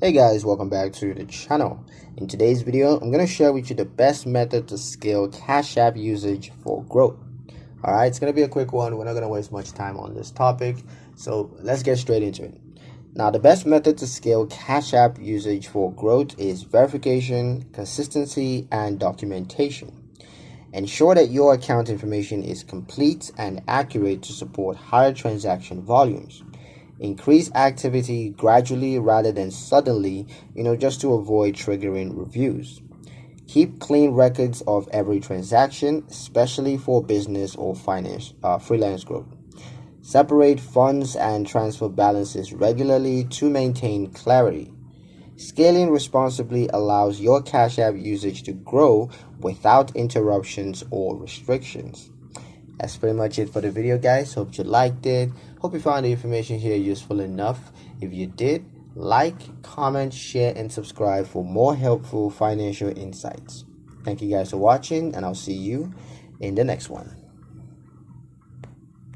Hey guys, welcome back to the channel. In today's video, I'm going to share with you the best method to scale Cash App usage for growth. Alright, it's going to be a quick one. We're not going to waste much time on this topic, so let's get straight into it. Now, the best method to scale Cash App usage for growth is verification, consistency, and documentation. Ensure that your account information is complete and accurate to support higher transaction volumes. Increase activity gradually rather than suddenly, just to avoid triggering reviews. Keep clean records of every transaction, especially for business or freelance growth. Separate funds and transfer balances regularly to maintain clarity. Scaling responsibly allows your Cash App usage to grow without interruptions or restrictions. That's pretty much it for the video, guys. Hope you liked it. Hope you found the information here useful enough. If you did, like, comment, share, and subscribe for more helpful financial insights. Thank you guys for watching, and I'll see you in the next one.